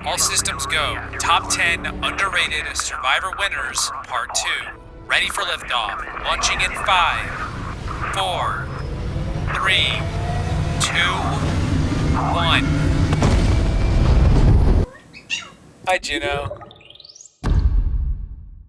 All systems go. Top 10 underrated Survivor winners, Part 2. Ready for liftoff. Launching in 5, 4, 3, 2, 1. Hi, Juno.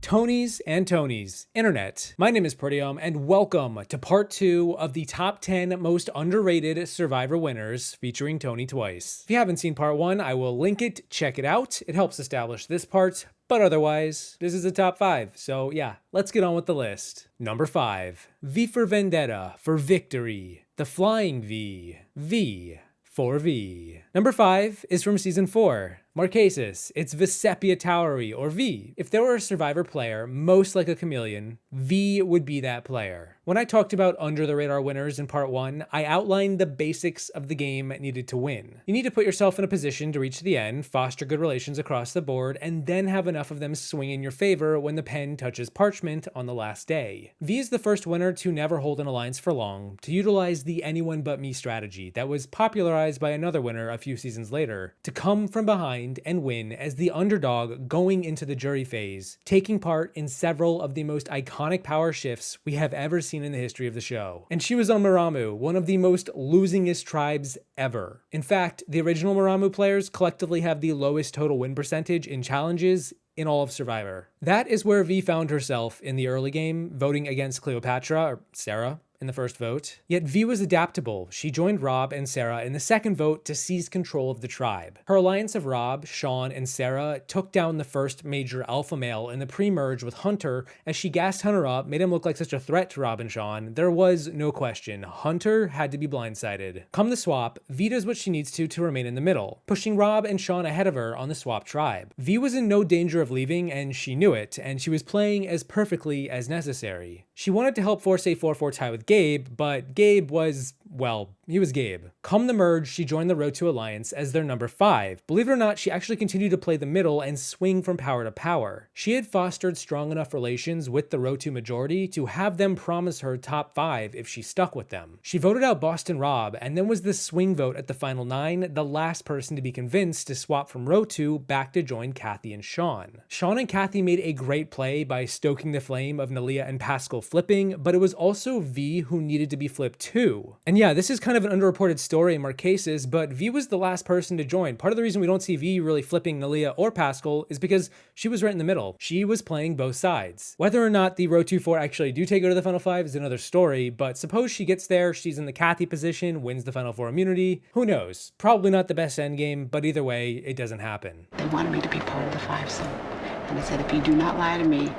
Tonys and Tonys, Internet. My name is Peridiam, and welcome to part 2 of the top 10 most underrated Survivor winners featuring Tony twice. If you haven't seen part 1, I will link it, check it out. It helps establish this part, but otherwise, this is the top 5. So yeah, let's get on with the list. Number 5, V for Vendetta, for Victory. The Flying V. V for V. Number 5 is from Season 4. Marquesas, it's Vecepia Towery, or V. If there were a Survivor player most like a chameleon, V would be that player. When I talked about under-the-radar winners in part 1, I outlined the basics of the game needed to win. You need to put yourself in a position to reach the end, foster good relations across the board, and then have enough of them swing in your favor when the pen touches parchment on the last day. V is the first winner to never hold an alliance for long, to utilize the anyone but me strategy that was popularized by another winner a few seasons later, to come from behind and win as the underdog going into the jury phase, taking part in several of the most iconic power shifts we have ever seen in the history of the show. And she was on Maramu, one of the most losingest tribes ever. In fact, the original Maramu players collectively have the lowest total win percentage in challenges in all of Survivor. That is where V found herself in the early game, voting against Cleopatra, or Sarah, in the first vote. Yet V was adaptable. She joined Rob and Sarah in the second vote to seize control of the tribe. Her alliance of Rob, Sean, and Sarah took down the first major alpha male in the pre-merge with Hunter as she gassed Hunter up, made him look like such a threat to Rob and Sean. There was no question. Hunter had to be blindsided. Come the swap, V does what she needs to remain in the middle, pushing Rob and Sean ahead of her on the swap tribe. V was in no danger of leaving, and she knew it, and she was playing as perfectly as necessary. She wanted to help force a 4-4 tie with Gabe, but Gabe was, well, he was Gabe. Come the merge, she joined the Road to Alliance as their number 5. Believe it or not, she actually continued to play the middle and swing from power to power. She had fostered strong enough relations with the Road to Majority to have them promise her top 5 if she stuck with them. She voted out Boston Rob, and then was the swing vote at the final 9, the last person to be convinced to swap from Road to back to join Kathy and Sean. Sean and Kathy made a great play by stoking the flame of Nalia and Pascal flipping, but it was also V who needed to be flipped too. And yeah, this is kind of an underreported story in Marquesas, but V was the last person to join. Part of the reason we don't see V really flipping Nalia or Pascal is because she was right in the middle. She was playing both sides. Whether or not the Road to 4 actually do take her to the final 5 is another story, but suppose she gets there, she's in the Kathy position, wins the final 4 immunity. Who knows? Probably not the best endgame, but either way, it doesn't happen. They wanted me to be part of the 5-some, and they said, if you do not lie to me,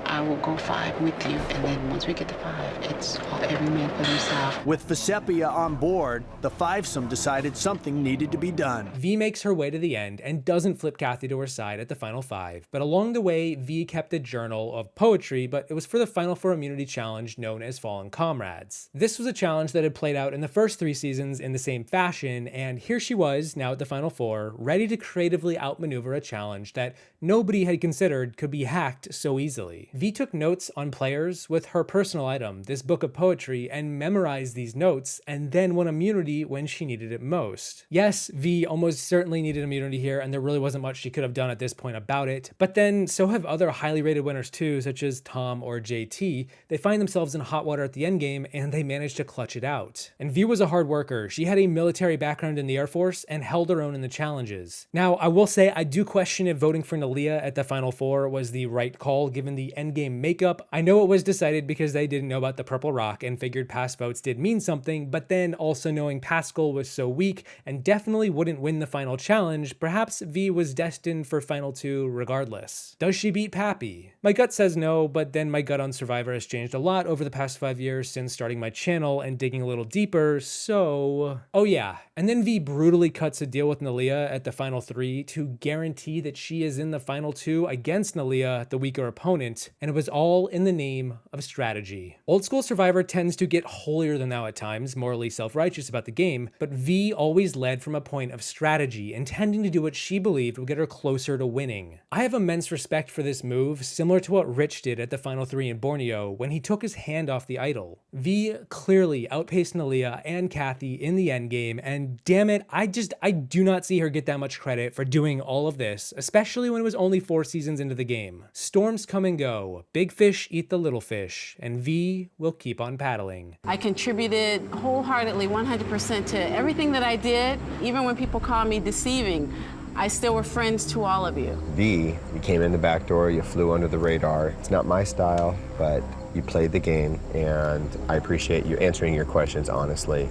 I will go 5 with you, and then once we get to 5, it's all every man for himself. With Vecepia on board, the 5-some decided something needed to be done. V makes her way to the end and doesn't flip Kathy to her side at the final 5, but along the way, V kept a journal of poetry, but it was for the final 4 immunity challenge known as Fallen Comrades. This was a challenge that had played out in the first 3 seasons in the same fashion, and here she was, now at the final 4, ready to creatively outmaneuver a challenge that nobody had considered could be hacked so easily. V took notes on players with her personal item, this book of poetry, and memorized these notes, and then won immunity when she needed it most. Yes, V almost certainly needed immunity here, and there really wasn't much she could have done at this point about it, but then so have other highly rated winners too, such as Tom or JT. They find themselves in hot water at the endgame, and they manage to clutch it out. And V was a hard worker. She had a military background in the Air Force and held her own in the challenges. Now, I will say I do question if voting for Nalia at the final 4 was the right call given the endgame makeup. I know it was decided because they didn't know about the purple rock and figured past votes did mean something, but then also knowing Pascal was so weak and definitely wouldn't win the final challenge, perhaps V was destined for final 2 regardless. Does she beat Pappy? My gut says no, but then my gut on Survivor has changed a lot over the past 5 years since starting my channel and digging a little deeper, so... Oh yeah, and then V brutally cuts a deal with Nalia at the final 3 to guarantee that she is in the final 2 against Nalia, the weaker opponent, and it was all in the name of strategy. Old school Survivor tends to get holier than thou at times, morally self-righteous about the game, but V always led from a point of strategy, intending to do what she believed would get her closer to winning. I have immense respect for this move, similar to what Rich did at the final 3 in Borneo when he took his hand off the idol. V clearly outpaced Nalia and Kathy in the endgame, and damn it, I do not see her get that much credit for doing all of this, especially when it was only 4 seasons into the game. Storms come and go, big fish eat the little fish, and V will keep on paddling. I contributed wholeheartedly 100% to everything that I did, even when people call me deceiving. I still were friends to all of you. V, you came in the back door, you flew under the radar. It's not my style, but you played the game, and I appreciate you answering your questions honestly.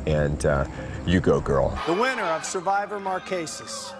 And you go, girl. The winner of Survivor Marquesas.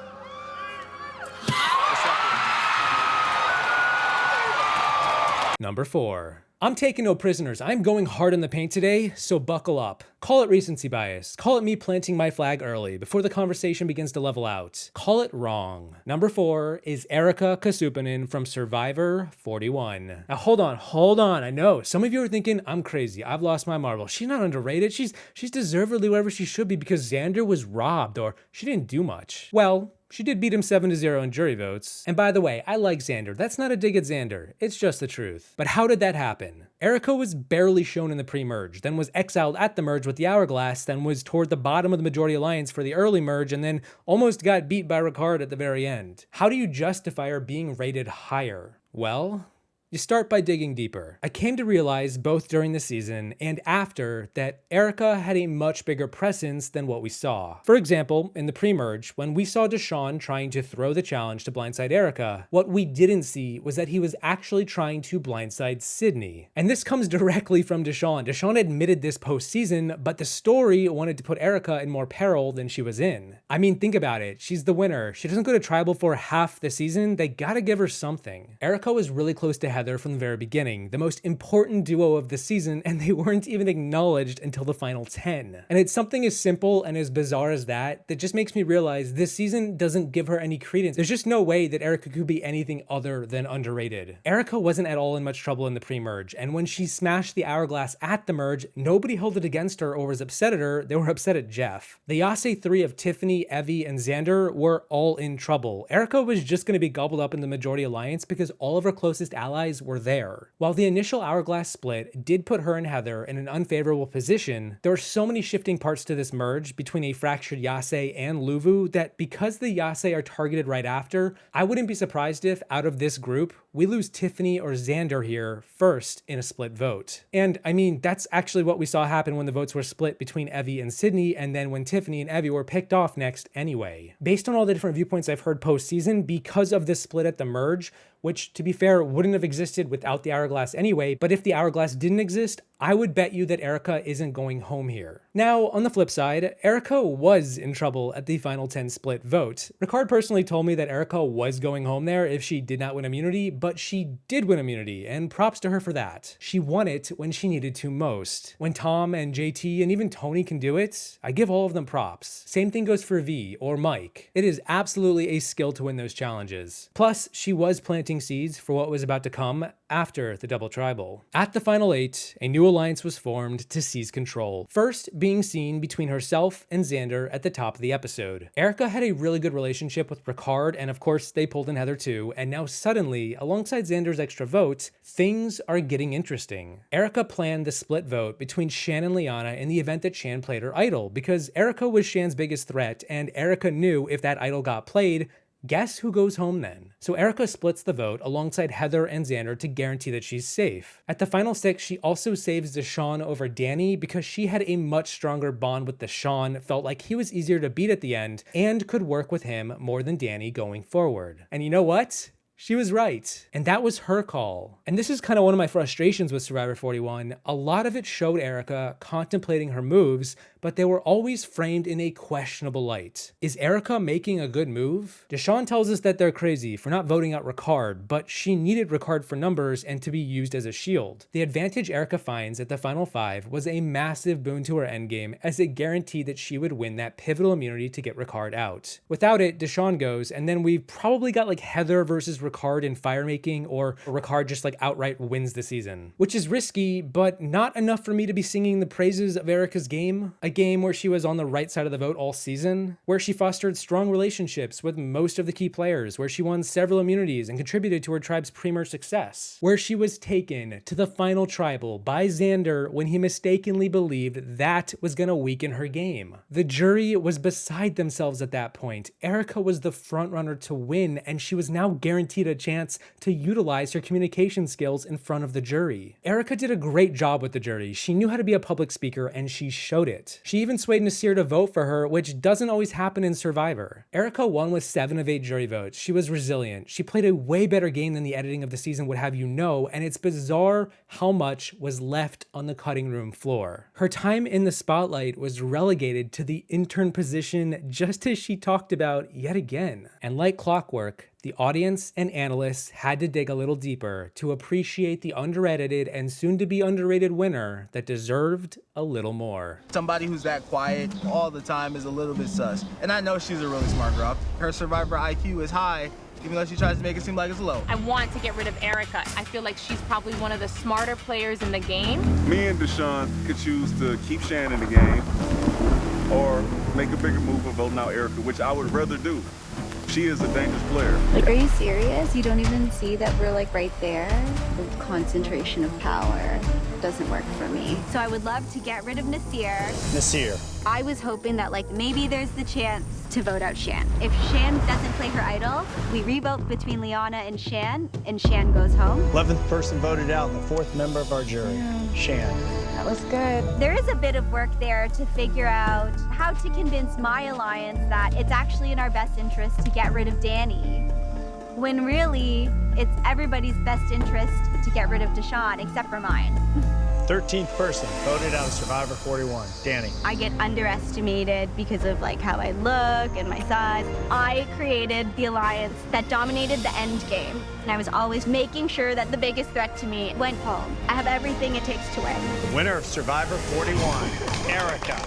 Number 4. I'm taking no prisoners. I'm going hard in the paint today, so buckle up. Call it recency bias. Call it me planting my flag early before the conversation begins to level out. Call it wrong. Number 4 is Erika Casupanan from Survivor 41. Now hold on. I know some of you are thinking I'm crazy. I've lost my marble. She's not underrated. She's deservedly wherever she should be because Xander was robbed or she didn't do much. Well, she did beat him 7-0 in jury votes. And by the way, I like Xander. That's not a dig at Xander. It's just the truth. But how did that happen? Erika was barely shown in the pre-merge, then was exiled at the merge with the Hourglass, then was toward the bottom of the Majority Alliance for the early merge, and then almost got beat by Ricard at the very end. How do you justify her being rated higher? Well, you start by digging deeper. I came to realize both during the season and after that Erika had a much bigger presence than what we saw. For example, in the pre-merge, when we saw Deshawn trying to throw the challenge to blindside Erika, what we didn't see was that he was actually trying to blindside Sydney. And this comes directly from Deshawn. Deshawn admitted this post-season, but the story wanted to put Erika in more peril than she was in. I mean, think about it. She's the winner. She doesn't go to tribal for half the season. They gotta give her something. Erika was really close to Heather from the very beginning, the most important duo of the season, and they weren't even acknowledged until the final 10. And it's something as simple and as bizarre as that just makes me realize this season doesn't give her any credence. There's just no way that Erika could be anything other than underrated. Erika wasn't at all in much trouble in the pre-merge, and when she smashed the Hourglass at the merge, nobody held it against her or was upset at her. They were upset at Jeff. The Yase 3 of Tiffany, Evie, and Xander were all in trouble. Erika was just going to be gobbled up in the Majority Alliance because all of her closest allies were there. While the initial Hourglass split did put her and Heather in an unfavorable position, there are so many shifting parts to this merge between a fractured Yase and Luvu that because the Yase are targeted right after, I wouldn't be surprised if, out of this group, we lose Tiffany or Xander here first in a split vote. And I mean, that's actually what we saw happen when the votes were split between Evie and Sydney, and then when Tiffany and Evie were picked off next anyway. Based on all the different viewpoints I've heard post-season, because of this split at the merge, which, to be fair, wouldn't have existed without the Hourglass anyway, but if the Hourglass didn't exist, I would bet you that Erika isn't going home here. Now, on the flip side, Erika was in trouble at the final 10 split vote. Ricard personally told me that Erika was going home there if she did not win immunity, but she did win immunity, and props to her for that. She won it when she needed to most. When Tom and JT and even Tony can do it, I give all of them props. Same thing goes for V or Mike. It is absolutely a skill to win those challenges. Plus, she was planting seeds for what was about to come after the double tribal. At the final 8, a new alliance was formed to seize control, first being seen between herself and Xander at the top of the episode. Erika had a really good relationship with Ricard, and of course they pulled in Heather too, and now suddenly, alongside Xander's extra vote, things are getting interesting. Erika planned the split vote between Shan and Liana in the event that Shan played her idol, because Erika was Shan's biggest threat, and Erika knew if that idol got played, guess who goes home then? So Erika splits the vote alongside Heather and Xander to guarantee that she's safe. At the final 6, she also saves Deshawn over Danni because she had a much stronger bond with Deshawn, felt like he was easier to beat at the end, and could work with him more than Danni going forward. And you know what? She was right. And that was her call. And this is kind of one of my frustrations with Survivor 41. A lot of it showed Erika contemplating her moves, but they were always framed in a questionable light. Is Erika making a good move? Deshawn tells us that they're crazy for not voting out Ricard, but she needed Ricard for numbers and to be used as a shield. The advantage Erika finds at the final 5 was a massive boon to her endgame, as it guaranteed that she would win that pivotal immunity to get Ricard out. Without it, Deshawn goes, and then we've probably got like Heather versus Ricard in firemaking, or Ricard just like outright wins the season. Which is risky, but not enough for me to be singing the praises of Erika's game. A game where she was on the right side of the vote all season, where she fostered strong relationships with most of the key players, where she won several immunities and contributed to her tribe's premier success, where she was taken to the final tribal by Xander when he mistakenly believed that was gonna weaken her game. The jury was beside themselves at that point. Erika was the frontrunner to win, and she was now guaranteed a chance to utilize her communication skills in front of the jury. Erika did a great job with the jury. She knew how to be a public speaker, and she showed it. She even swayed Nasir to vote for her, which doesn't always happen in Survivor. Erika won with 7 of 8 jury votes. She was resilient. She played a way better game than the editing of the season would have you know, and it's bizarre how much was left on the cutting room floor. Her time in the spotlight was relegated to the intern position, just as she talked about yet again. And like clockwork, the audience and analysts had to dig a little deeper to appreciate the under-edited and soon-to-be underrated winner that deserved a little more. Somebody who's that quiet all the time is a little bit sus. And I know she's a really smart girl. Her Survivor IQ is high, even though she tries to make it seem like it's low. I want to get rid of Erika. I feel like she's probably one of the smarter players in the game. Me and Deshawn could choose to keep Sheehan in the game or make a bigger move of voting out Erika, which I would rather do. She is a dangerous player. Like, are you serious? You don't even see that we're like right there? The concentration of power doesn't work for me. So I would love to get rid of Nasir. Nasir. I was hoping that like maybe there's the chance to vote out Shan. If Shan doesn't play her idol, we revote between Liana and Shan goes home. 11th person voted out, and the 4th member of our jury, Shan. That was good. There is a bit of work there to figure out how to convince my alliance that it's actually in our best interest to get rid of Danni, when really it's everybody's best interest to get rid of Deshawn, except for mine. 13th person voted out of Survivor 41, Danni. I get underestimated because of like how I look and my size. I created the alliance that dominated the end game, and I was always making sure that the biggest threat to me went home. I have everything it takes to win. Winner of Survivor 41, Erika.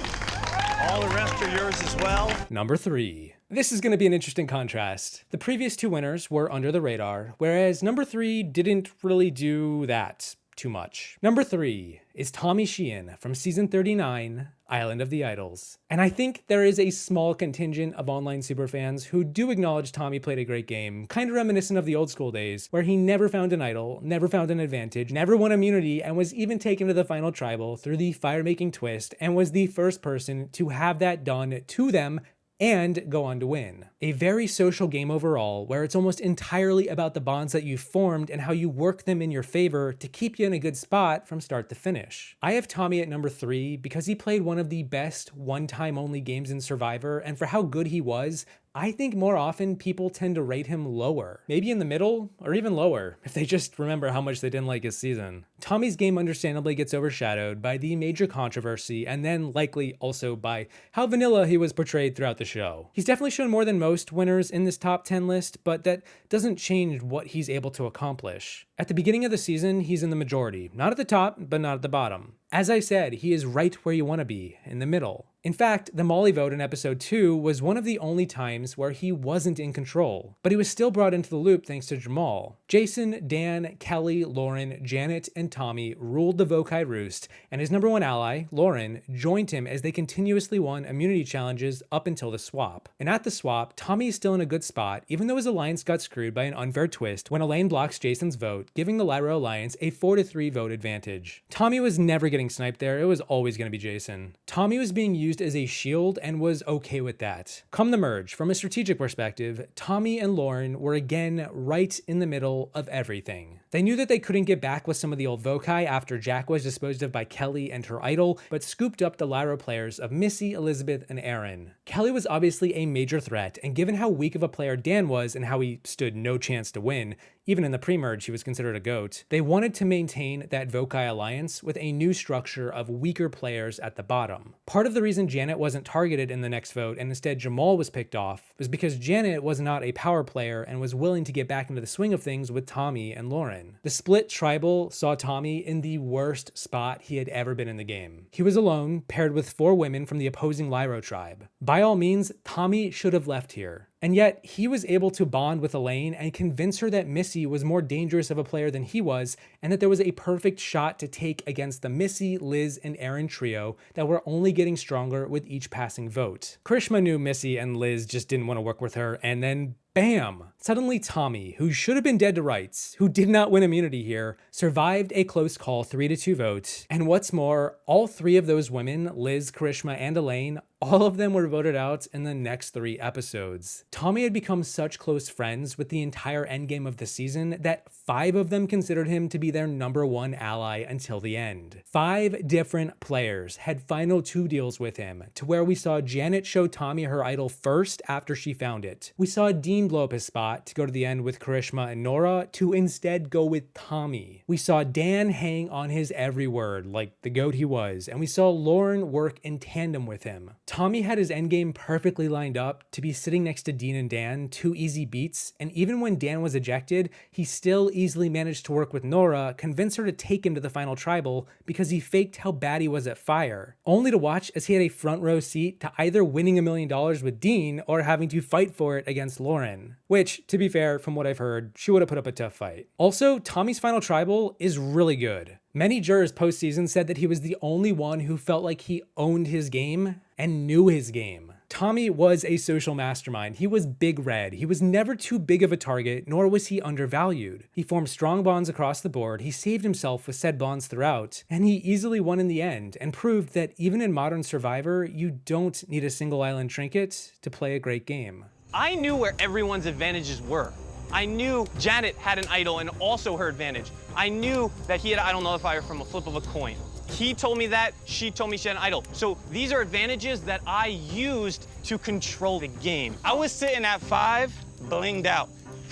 All the rest are yours as well. Number 3. This is going to be an interesting contrast. The previous 2 winners were under the radar, whereas number 3 didn't really do that too much. Number 3 is Tommy Sheehan from season 39, Island of the Idols. And I think there is a small contingent of online superfans who do acknowledge Tommy played a great game, kind of reminiscent of the old school days, where he never found an idol, never found an advantage, never won immunity, and was even taken to the final tribal through the fire-making twist, and was the first person to have that done to them and go on to win. A very social game overall, where it's almost entirely about the bonds that you've formed and how you work them in your favor to keep you in a good spot from start to finish. I have Tommy at number 3 because he played one of the best one-time only games in Survivor, and for how good he was, I think more often people tend to rate him lower, maybe in the middle or even lower, if they just remember how much they didn't like his season. Tommy's game understandably gets overshadowed by the major controversy, and then likely also by how vanilla he was portrayed throughout the show. He's definitely shown more than most winners in this top 10 list, but that doesn't change what he's able to accomplish. At the beginning of the season, he's in the majority, not at the top, but not at the bottom. As I said, he is right where you want to be, in the middle. In fact, the Molly vote in episode 2 was one of the only times where he wasn't in control, but he was still brought into the loop thanks to Jamal. Jason, Dan, Kelly, Lauren, Janet, and Tommy ruled the Vokai Roost, and his number 1 ally, Lauren, joined him as they continuously won immunity challenges up until the swap. And at the swap, Tommy is still in a good spot, even though his alliance got screwed by an unfair twist when Elaine blocks Jason's vote, giving the Lyra alliance a 4-3 vote advantage. Tommy was never getting sniped there, it was always going to be Jason. Tommy was being used as a shield and was okay with that. Come the merge, from a strategic perspective, Tommy and Lauren were again right in the middle of everything. They knew that they couldn't get back with some of the old Vokai after Jack was disposed of by Kelly and her idol, but scooped up the Lyra players of Missy, Elizabeth, and Aaron. Kelly was obviously a major threat, and given how weak of a player Dan was and how he stood no chance to win, even in the pre-merge he was considered a GOAT, they wanted to maintain that Vokai alliance with a new structure of weaker players at the bottom. Part of the reason Janet wasn't targeted in the next vote and instead Jamal was picked off was because Janet was not a power player and was willing to get back into the swing of things with Tommy and Lauren. The split tribal saw Tommy in the worst spot he had ever been in the game. He was alone, paired with 4 women from the opposing Lyro tribe. By all means, Tommy should have left here. And yet, he was able to bond with Elaine and convince her that Missy was more dangerous of a player than he was, and that there was a perfect shot to take against the Missy, Liz, and Aaron trio that were only getting stronger with each passing vote. Krishma knew Missy and Liz just didn't want to work with her, and then bam! Suddenly Tommy, who should have been dead to rights, who did not win immunity here, survived a close call 3-2 vote. And what's more, all 3 of those women, Liz, Krishma, and Elaine, all of them were voted out in the next 3 episodes. Tommy had become such close friends with the entire endgame of the season that 5 of them considered him to be their #1 ally until the end. 5 different players had final 2 deals with him, to where we saw Janet show Tommy her idol first after she found it. We saw Dean blow up his spot to go to the end with Karishma and Nora to instead go with Tommy. We saw Dan hang on his every word like the GOAT he was, and we saw Lauren work in tandem with him. Tommy had his endgame perfectly lined up to be sitting next to Dean and Dan, 2 easy beats, and even when Dan was ejected, he still easily managed to work with Nora, convince her to take him to the final tribal because he faked how bad he was at fire, only to watch as he had a front row seat to either winning $1 million with Dean or having to fight for it against Lauren. Which, to be fair, from what I've heard, she would have put up a tough fight. Also, Tommy's final tribal is really good. Many jurors postseason said that he was the only one who felt like he owned his game and knew his game. Tommy was a social mastermind. He was big red. He was never too big of a target, nor was he undervalued. He formed strong bonds across the board, he saved himself with said bonds throughout, and he easily won in the end, and proved that even in modern Survivor, you don't need a single island trinket to play a great game. I knew where everyone's advantages were. I knew Janet had an idol and also her advantage. I knew that he had an idol nullifier from a flip of a coin. He told me that, she told me she had an idol. So these are advantages that I used to control the game. I was sitting at 5, blinged out.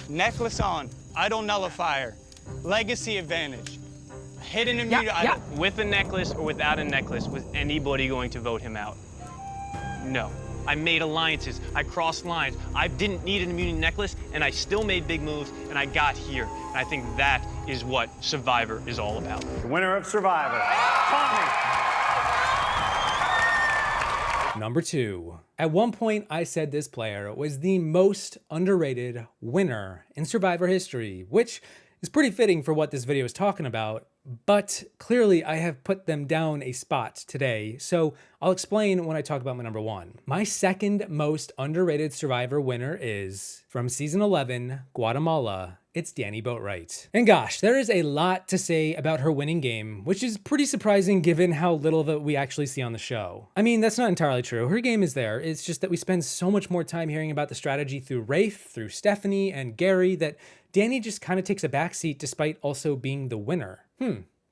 Necklace on, idol nullifier, legacy advantage, hidden immunity idol. With a necklace or without a necklace, was anybody going to vote him out? No. I made alliances, I crossed lines, I didn't need an immunity necklace, and I still made big moves, and I got here. And I think that is what Survivor is all about. The winner of Survivor, Tommy. Number 2. At one point, I said this player was the most underrated winner in Survivor history, which is pretty fitting for what this video is talking about, but clearly I have put them down a spot today, so I'll explain when I talk about my number 1. My second most underrated Survivor winner is, from season 11, Guatemala, it's Danni Boatwright. And gosh, there is a lot to say about her winning game, which is pretty surprising given how little that we actually see on the show. I mean, that's not entirely true. Her game is there. It's just that we spend so much more time hearing about the strategy through Rafe, through Stephanie, and Gary that Danni just kind of takes a backseat despite also being the winner.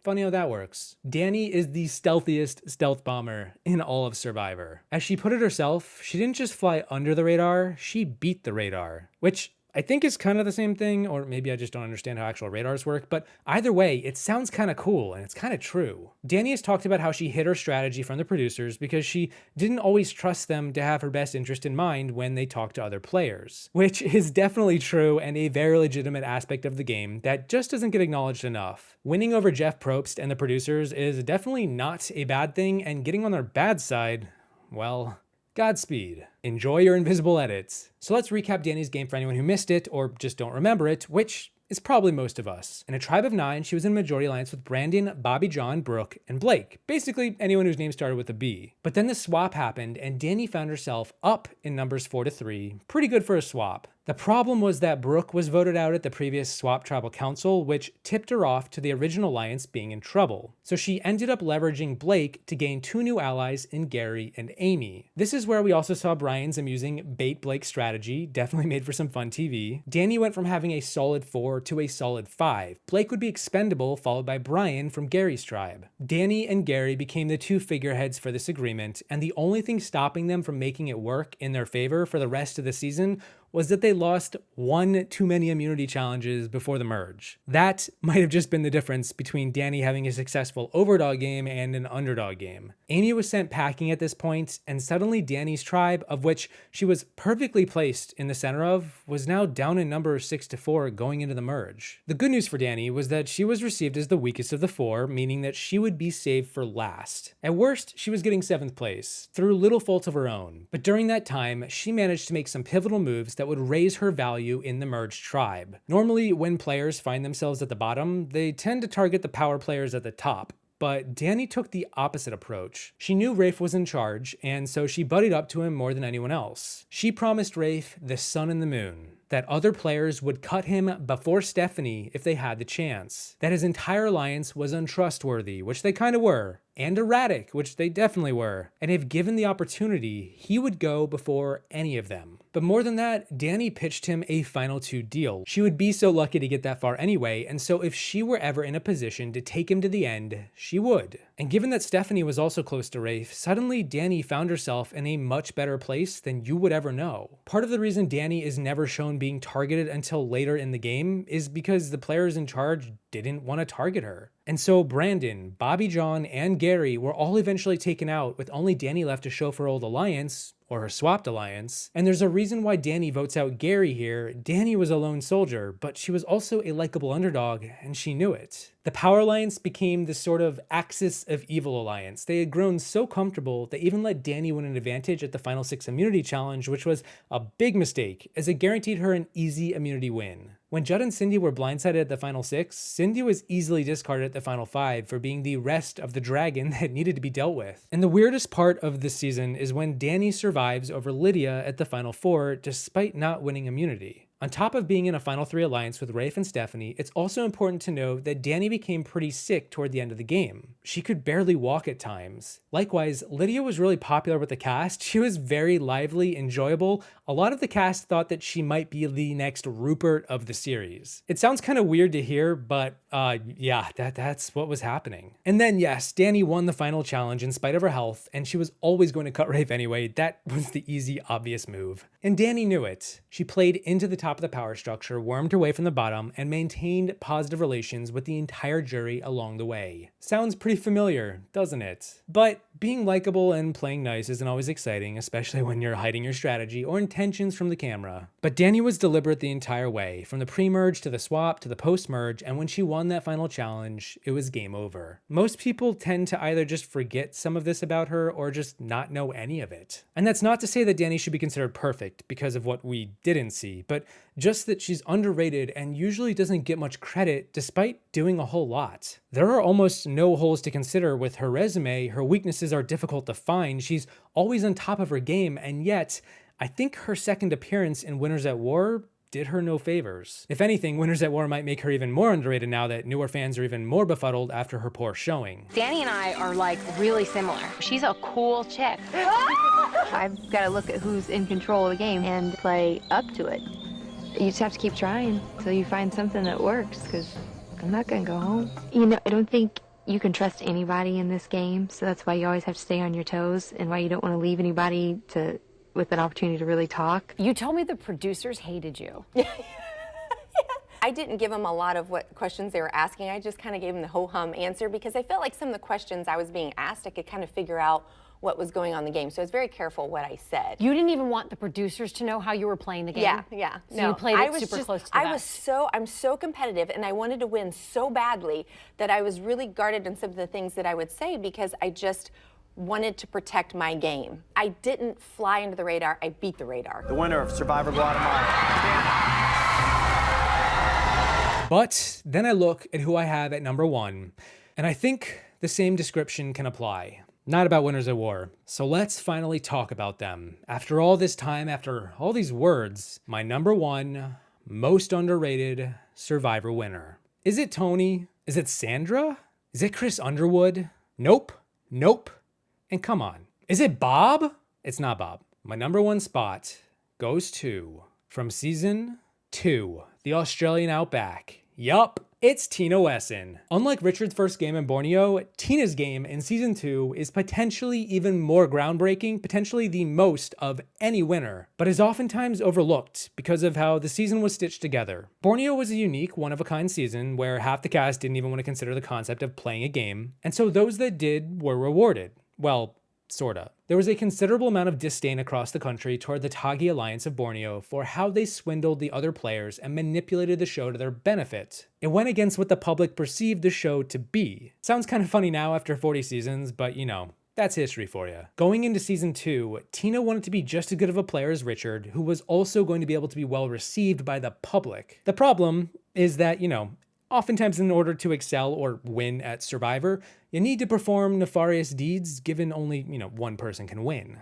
Funny how that works. Danni is the stealthiest stealth bomber in all of Survivor. As she put it herself, she didn't just fly under the radar, she beat the radar, which I think is kind of the same thing, or maybe I just don't understand how actual radars work, but either way, it sounds kind of cool, and it's kind of true. Danni has talked about how she hid her strategy from the producers because she didn't always trust them to have her best interest in mind when they talked to other players, which is definitely true and a very legitimate aspect of the game that just doesn't get acknowledged enough. Winning over Jeff Probst and the producers is definitely not a bad thing, and getting on their bad side, well, Godspeed. Enjoy your invisible edits. So let's recap Danni's game for anyone who missed it or just don't remember it, which is probably most of us. In a tribe of 9, she was in a majority alliance with Brandon, Bobby John, Brooke, and Blake. Basically anyone whose name started with a B. But then the swap happened and Danni found herself up in numbers 4-3. Pretty good for a swap. The problem was that Brooke was voted out at the previous Swap Tribal Council, which tipped her off to the original alliance being in trouble. So she ended up leveraging Blake to gain 2 new allies in Gary and Amy. This is where we also saw Brian's amusing bait Blake strategy, definitely made for some fun TV. Danny went from having a solid 4 to a solid 5. Blake would be expendable, followed by Brian from Gary's tribe. Danny and Gary became the 2 figureheads for this agreement, and the only thing stopping them from making it work in their favor for the rest of the season was that they lost 1 too many immunity challenges before the merge. That might have just been the difference between Danny having a successful overdog game and an underdog game. Amy was sent packing at this point, and suddenly Danny's tribe, of which she was perfectly placed in the center of, was now down in numbers 6-4 going into the merge. The good news for Danny was that she was received as the weakest of the 4, meaning that she would be saved for last. At worst, she was getting 7th place, through little fault of her own. But during that time, she managed to make some pivotal moves that would raise her value in the merged tribe. Normally, when players find themselves at the bottom, they tend to target the power players at the top. But Danny took the opposite approach. She knew Rafe was in charge, and so she buddied up to him more than anyone else. She promised Rafe the sun and the moon, that other players would cut him before Stephanie if they had the chance, that his entire alliance was untrustworthy, which they kind of were, and erratic, which they definitely were, and if given the opportunity, he would go before any of them. But more than that, Danny pitched him a final 2 deal. She would be so lucky to get that far anyway, and so if she were ever in a position to take him to the end, she would. And given that Stephanie was also close to Rafe, suddenly Danny found herself in a much better place than you would ever know. Part of the reason Danny is never shown being targeted until later in the game is because the players in charge didn't want to target her. And so Brandon, Bobby John, and Gary were all eventually taken out, with only Danny left to show for old alliance, or her swapped alliance. And there's a reason why Danny votes out Gary here. Danny was a lone soldier, but she was also a likable underdog, and she knew it. The Power Alliance became this sort of axis of evil alliance. They had grown so comfortable, they even let Danny win an advantage at the Final 6 immunity challenge, which was a big mistake, as it guaranteed her an easy immunity win. When Judd and Cindy were blindsided at the Final 6, Cindy was easily discarded at the Final 5 for being the rest of the dragon that needed to be dealt with. And the weirdest part of this season is when Danny survives over Lydia at the Final 4 despite not winning immunity. On top of being in a Final 3 alliance with Rafe and Stephanie, it's also important to note that Danny became pretty sick toward the end of the game. She could barely walk at times. Likewise, Lydia was really popular with the cast. She was very lively, enjoyable. A lot of the cast thought that she might be the next Rupert of the series. It sounds kind of weird to hear, but yeah, that's what was happening. And then yes, Danny won the final challenge in spite of her health, and she was always going to cut Rafe anyway. That was the easy, obvious move. And Danny knew it. She played into the top of the power structure, wormed her way from the bottom, and maintained positive relations with the entire jury along the way. Sounds pretty familiar, doesn't it? But being likable and playing nice isn't always exciting, especially when you're hiding your strategy or intentions from the camera. But Danny was deliberate the entire way, from the pre-merge to the swap to the post-merge, and when she won that final challenge, it was game over. Most people tend to either just forget some of this about her or just not know any of it. And that's not to say that Danny should be considered perfect because of what we didn't see, but just that she's underrated and usually doesn't get much credit despite doing a whole lot. There are almost no holes to consider with her resume. Her weaknesses are difficult to find. She's always on top of her game, and yet I think her second appearance in Winners at War did her no favors. If anything, Winners at War might make her even more underrated now that newer fans are even more befuddled after her poor showing. Danny and I are like really similar. She's a cool chick. I've got to look at who's in control of the game and play up to it. You just have to keep trying until you find something that works, because I'm not going to go home. You know, I don't think you can trust anybody in this game, so that's why you always have to stay on your toes and why you don't want to leave anybody with an opportunity to really talk. You told me the producers hated you. I didn't give them a lot of what questions they were asking. I just kind of gave them the ho-hum answer because I felt like some of the questions I was being asked, I could kind of figure out what was going on in the game. So I was very careful what I said. You didn't even want the producers to know how you were playing the game? Yeah. So no, you played it super close to the vest. I'm so competitive, and I wanted to win so badly that I was really guarded in some of the things that I would say because I just wanted to protect my game. I didn't fly under the radar, I beat the radar. The winner of Survivor Guatemala. But then I look at who I have at number 1, and I think the same description can apply. not about winners at war. So let's finally talk about them. After all this time, after all these words, my number one most underrated Survivor winner. Is it Tony? Is it Sandra? Is it Chris Underwood? Nope. Nope. And come on. Is it Bob? It's not Bob. My number one spot goes to, from season 2, the Australian Outback. Yup. It's Tina Wesson. Unlike Richard's first game in Borneo, Tina's game in season 2 is potentially even more groundbreaking, potentially the most of any winner, but is oftentimes overlooked because of how the season was stitched together. Borneo was a unique, one-of-a-kind season where half the cast didn't even want to consider the concept of playing a game, and so those that did were rewarded. Well, sorta. There was a considerable amount of disdain across the country toward the Tagi Alliance of Borneo for how they swindled the other players and manipulated the show to their benefit. It went against what the public perceived the show to be. Sounds kind of funny now after 40 seasons, but you know, that's history for you. Going into season 2, Tina wanted to be just as good of a player as Richard, who was also going to be able to be well received by the public. The problem is that, you know, oftentimes in order to excel or win at Survivor, you need to perform nefarious deeds given only, one person can win.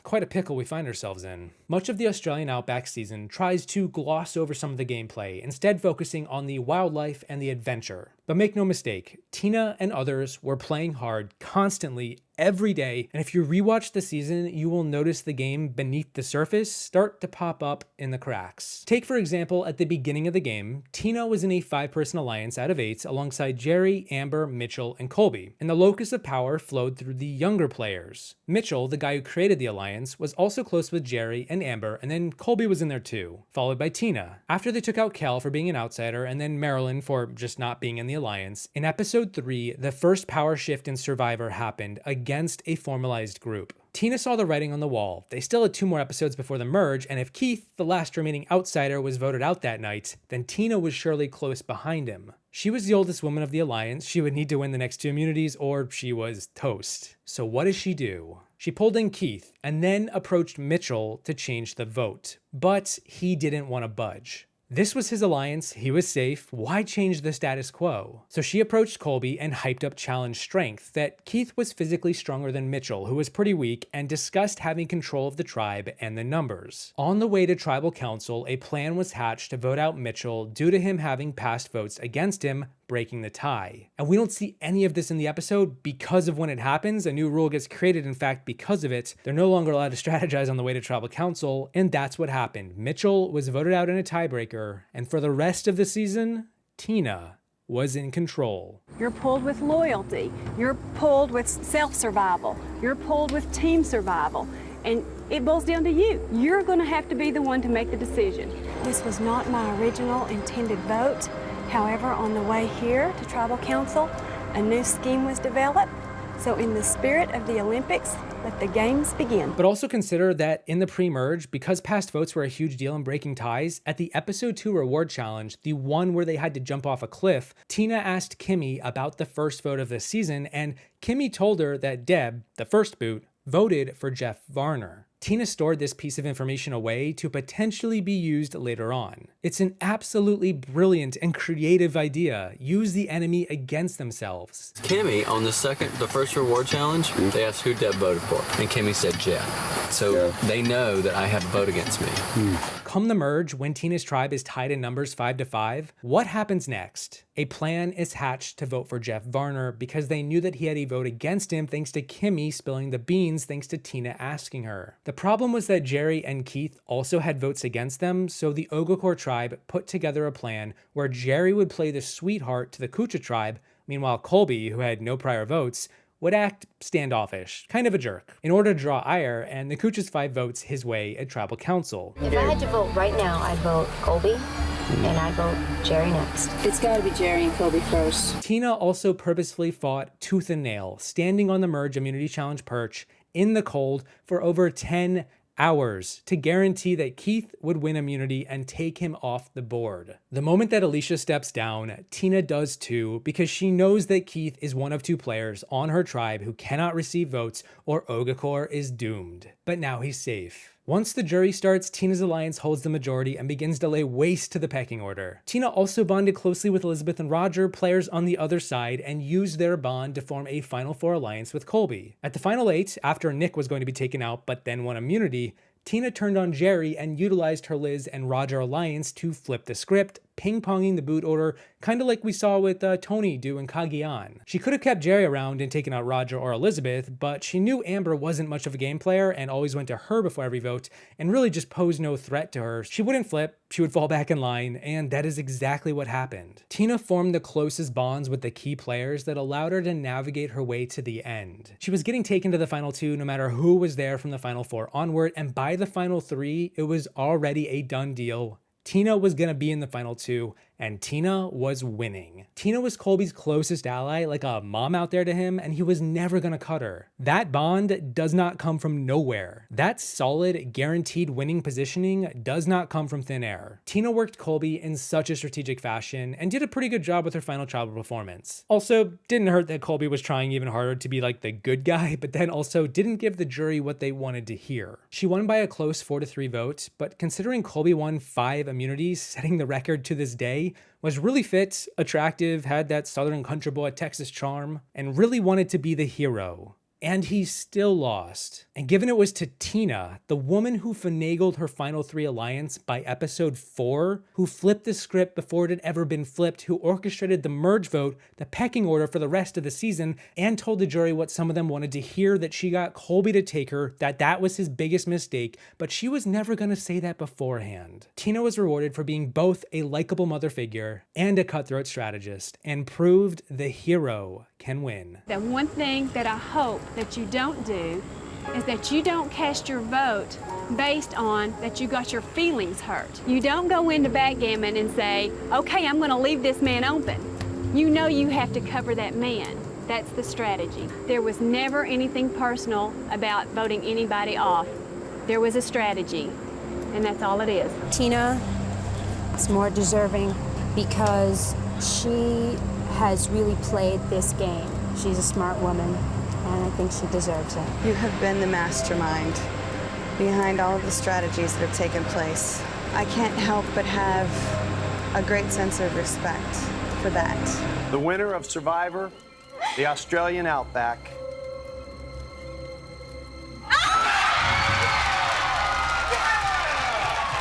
Quite a pickle we find ourselves in. Much of the Australian Outback season tries to gloss over some of the gameplay, instead focusing on the wildlife and the adventure. But make no mistake, Tina and others were playing hard constantly every day, and if you rewatch the season, you will notice the game beneath the surface start to pop up in the cracks. Take for example, at the beginning of the game, Tina was in a 5-person alliance out of 8 alongside Jerry, Amber, Mitchell, and Colby, and the locus of power flowed through the younger players. Mitchell, the guy who created the alliance, was also close with Jerry and Amber, and then Colby was in there too, followed by Tina. After they took out Kel for being an outsider, and then Marilyn for just not being in the alliance, in episode 3, the first power shift in Survivor happened against a formalized group. Tina saw the writing on the wall. They still had 2 more episodes before the merge, and if Keith, the last remaining outsider, was voted out that night, then Tina was surely close behind him. She was the oldest woman of the alliance, she would need to win the next 2 immunities, or she was toast. So what does she do? She pulled in Keith, and then approached Mitchell to change the vote. But he didn't want to budge. This was his alliance, he was safe, why change the status quo? So she approached Colby and hyped up challenge strength, that Keith was physically stronger than Mitchell, who was pretty weak, and discussed having control of the tribe and the numbers. On the way to tribal council, a plan was hatched to vote out Mitchell due to him having passed votes against him, breaking the tie. And we don't see any of this in the episode because of when it happens. A new rule gets created, in fact, because of it. They're no longer allowed to strategize on the way to tribal council, and that's what happened. Mitchell was voted out in a tiebreaker, and for the rest of the season, Tina was in control. You're pulled with loyalty, you're pulled with self-survival, you're pulled with team survival, and it boils down to you. You're gonna have to be the one to make the decision. This was not my original intended vote. However, on the way here to Tribal Council, a new scheme was developed. So in the spirit of the Olympics, let the games begin. But also consider that in the pre-merge, because past votes were a huge deal in breaking ties, at the episode 2 reward challenge, the one where they had to jump off a cliff, Tina asked Kimmy about the first vote of the season, and Kimmy told her that Deb, the first boot, voted for Jeff Varner. Tina stored this piece of information away to potentially be used later on. It's an absolutely brilliant and creative idea. Use the enemy against themselves. Kimmy, on the first reward challenge, they asked who Deb voted for, and Kimmy said Jeff. So they know that I have a vote against me. Come the merge, when Tina's tribe is tied in numbers 5-5, what happens next? A plan is hatched to vote for Jeff Varner because they knew that he had a vote against him thanks to Kimmy spilling the beans thanks to Tina asking her. The problem was that Jerry and Keith also had votes against them, so the Ogakor tribe put together a plan where Jerry would play the sweetheart to the Kucha tribe, meanwhile Colby, who had no prior votes, would act standoffish, kind of a jerk, in order to draw ire and the Kucha's 5 votes his way at tribal council. If I had to vote right now, I'd vote Colby, and I'd vote Jerry next. It's gotta be Jerry and Colby first. Tina also purposefully fought tooth and nail, standing on the merge immunity challenge perch in the cold for over 10 hours to guarantee that Keith would win immunity and take him off the board. The moment that Alicia steps down, Tina does too, because she knows that Keith is one of 2 players on her tribe who cannot receive votes or Ogakor is doomed. but now he's safe. Once the jury starts, Tina's alliance holds the majority and begins to lay waste to the pecking order. Tina also bonded closely with Elizabeth and Roger, players on the other side, and used their bond to form a Final Four alliance with Colby. At the Final 8, after Nick was going to be taken out but then won immunity, Tina turned on Jerry and utilized her Liz and Roger alliance to flip the script, ping-ponging the boot order, kind of like we saw with Tony do in Cagayan. She could have kept Jerry around and taken out Roger or Elizabeth, but she knew Amber wasn't much of a game player and always went to her before every vote and really just posed no threat to her. She wouldn't flip, she would fall back in line, and that is exactly what happened. Tina formed the closest bonds with the key players that allowed her to navigate her way to the end. She was getting taken to the Final 2 no matter who was there from the Final 4 onward, and by the Final 3, it was already a done deal. Tina was gonna be in the Final 2, and Tina was winning. Tina was Colby's closest ally, like a mom out there to him, and he was never gonna cut her. That bond does not come from nowhere. That solid, guaranteed winning positioning does not come from thin air. Tina worked Colby in such a strategic fashion and did a pretty good job with her final tribal performance. Also, didn't hurt that Colby was trying even harder to be like the good guy, but then also didn't give the jury what they wanted to hear. She won by a close 4-3 vote, but considering Colby won 5 immunities, setting the record to this day, was really fit, attractive, had that Southern country boy Texas charm, and really wanted to be the hero. And he still lost. And given it was to Tina, the woman who finagled her Final 3 alliance by episode 4, who flipped the script before it had ever been flipped, who orchestrated the merge vote, the pecking order for the rest of the season, and told the jury what some of them wanted to hear, that she got Colby to take her, that was his biggest mistake, but she was never gonna say that beforehand. Tina was rewarded for being both a likable mother figure and a cutthroat strategist, and proved the hero can win. The one thing that I hope that you don't do is that you don't cast your vote based on that you got your feelings hurt. You don't go into backgammon and say, okay, I'm gonna leave this man open. You know you have to cover that man. That's the strategy. There was never anything personal about voting anybody off. There was a strategy, and that's all it is. Tina is more deserving because she has really played this game. She's a smart woman, and I think she deserves it. You have been the mastermind behind all of the strategies that have taken place. I can't help but have a great sense of respect for that. The winner of Survivor, the Australian Outback.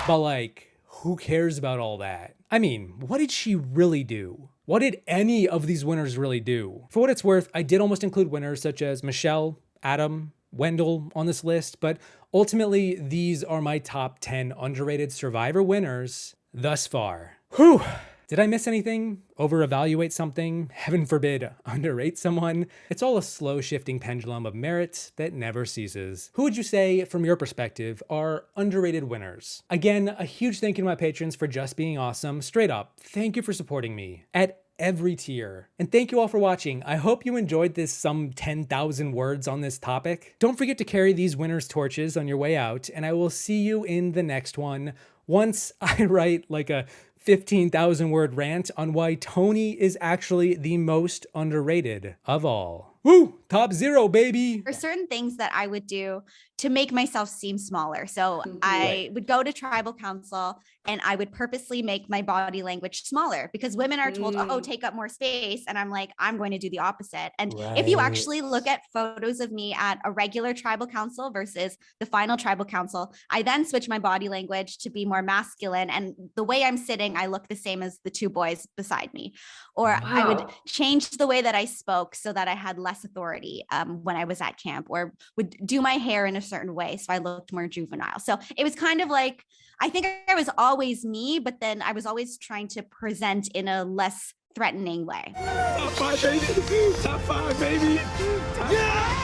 But like, who cares about all that? I mean, what did she really do? What did any of these winners really do? For what it's worth, I did almost include winners such as Michelle, Adam, Wendell on this list, but ultimately these are my top 10 underrated Survivor winners thus far. Whew! Did I miss anything? Over-evaluate something? Heaven forbid, underrate someone? It's all a slow shifting pendulum of merit that never ceases. Who would you say, from your perspective, are underrated winners? Again, a huge thank you to my patrons for just being awesome. Straight up, thank you for supporting me at every tier. And thank you all for watching. I hope you enjoyed this some 10,000 words on this topic. Don't forget to carry these winners' torches on your way out, and I will see you in the next one. Once I write like a 15,000 word rant on why Tony is actually the most underrated of all. Woo! Top 0, baby! There are certain things that I would do to make myself seem smaller. So I would go to tribal council and I would purposely make my body language smaller because women are told, oh, take up more space. And I'm like, I'm going to do the opposite. And if you actually look at photos of me at a regular tribal council versus the final tribal council, I then switch my body language to be more masculine. And the way I'm sitting, I look the same as the 2 boys beside me. Or I would change the way that I spoke so that I had less authority when I was at camp, or would do my hair in a certain way so I looked more juvenile. So it was kind of like, I think I was always me, but then I was always trying to present in a less threatening way. Top 5, baby. Top 5, baby. Yeah!